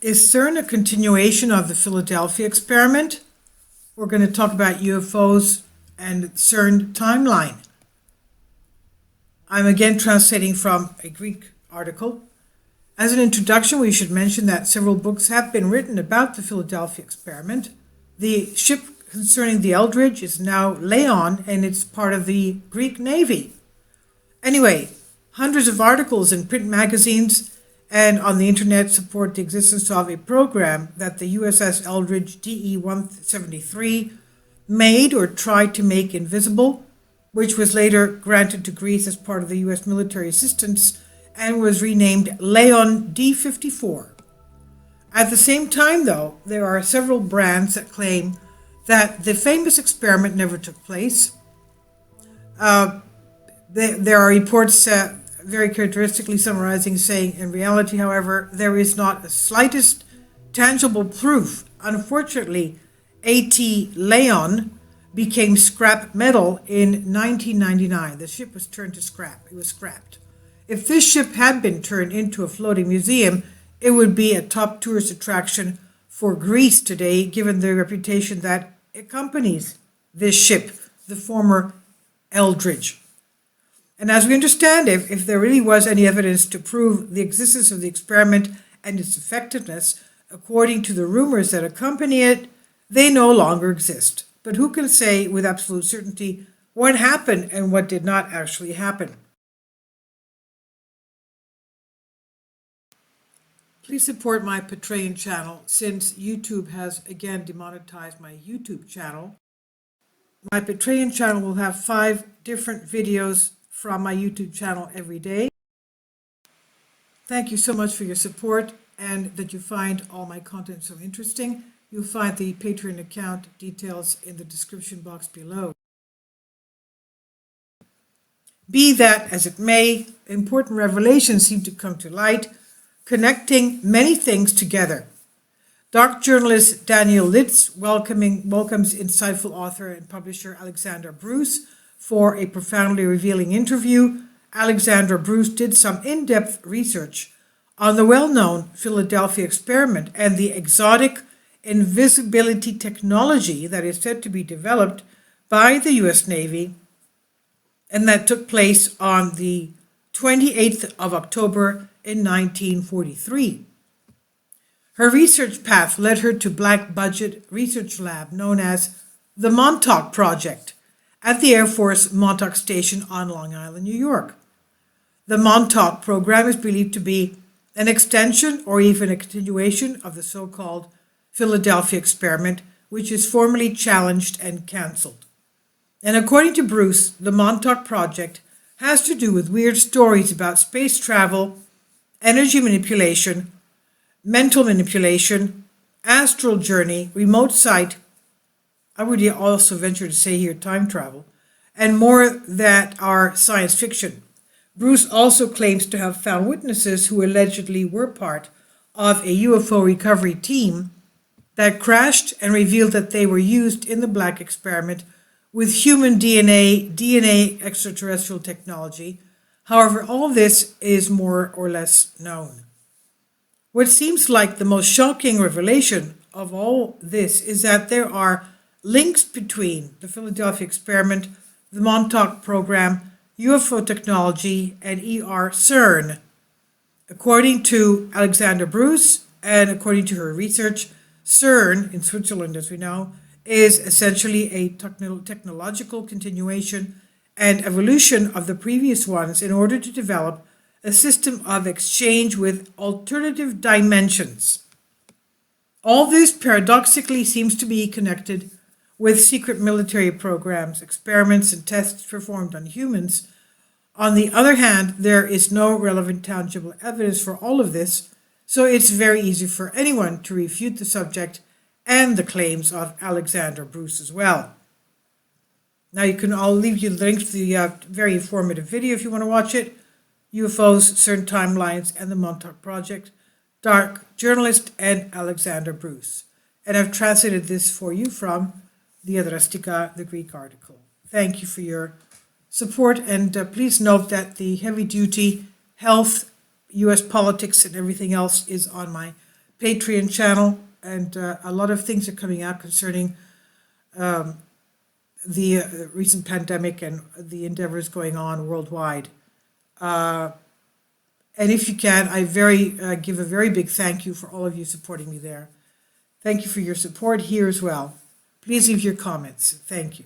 Is Cern a continuation of the Philadelphia experiment? We're going to talk about UFOs and Cern timeline. I'm again translating from a Greek article. As an introduction, we should mention that several books have been written about the Philadelphia experiment. The ship concerning the Eldridge is now Leon, and it's part of the Greek Navy. Anyway, hundreds of articles in print magazines and on the internet support the existence of a program that the USS Eldridge DE-173 made or tried to make invisible, which was later granted to Greece as part of the US military assistance and was renamed Leon D-54. At the same time, though, there are several brands that claim that the famous experiment never took place. There are reports very characteristically summarizing saying, in reality, however, there is not the slightest tangible proof. Unfortunately, A.T. Leon became scrap metal in 1999. The ship was turned to scrap. It was scrapped. If this ship had been turned into a floating museum, it would be a top tourist attraction for Greece today, given the reputation that accompanies this ship, the former Eldridge. And as we understand it, if there really was any evidence to prove the existence of the experiment and its effectiveness, according to the rumors that accompany it, they no longer exist. But who can say with absolute certainty what happened and what did not actually happen? Please support my Patreon channel since YouTube has again demonetized my YouTube channel. My Patreon channel will have 5 different videos from my YouTube channel every day. Thank you so much for your support and that you find all my content so interesting. You'll find the Patreon account details in the description box below. Be that as it may, important revelations seem to come to light, connecting many things together. Dark journalist Daniel Litz welcomes insightful author and publisher Alexandra Bruce for a profoundly revealing interview. Alexandra Bruce did some in-depth research on the well-known Philadelphia experiment and the exotic invisibility technology that is said to be developed by the U.S. Navy and that took place on the 28th of October in 1943. Her research path led her to black budget research lab known as the Montauk Project at the Air Force Montauk Station on Long Island, New York. The Montauk program is believed to be an extension or even a continuation of the so-called Philadelphia experiment, which is formally challenged and canceled. And according to Bruce, the Montauk Project has to do with weird stories about space travel, energy manipulation, mental manipulation, astral journey, remote sight, I would also venture to say here time travel, and more that are science fiction. Bruce also claims to have found witnesses who allegedly were part of a UFO recovery team that crashed and revealed that they were used in the black experiment with human DNA extraterrestrial technology. However, all this is more or less known. What seems like the most shocking revelation of all this is that there are links between the Philadelphia experiment, the Montauk program, UFO technology, and Cern. According to Alexandra Bruce, and according to her research, Cern, in Switzerland as we know, is essentially a technological continuation and evolution of the previous ones in order to develop a system of exchange with alternative dimensions. All this paradoxically seems to be connected with secret military programs, experiments, and tests performed on humans. On the other hand, there is no relevant tangible evidence for all of this, so it's very easy for anyone to refute the subject and the claims of Alexandra Bruce as well. Now I'll leave you the link to the very informative video if you want to watch it. UFOs, Cern Timelines, and the Montauk Project. Dark journalist and Alexandra Bruce. And I've translated this for you from the Adrastika, the Greek article. Thank you for your support, and please note that the heavy-duty health, U.S. politics, and everything else is on my Patreon channel, and a lot of things are coming out concerning the recent pandemic and the endeavors going on worldwide. And if you can, I give a very big thank you for all of you supporting me there. Thank you for your support here as well. Please leave your comments. Thank you.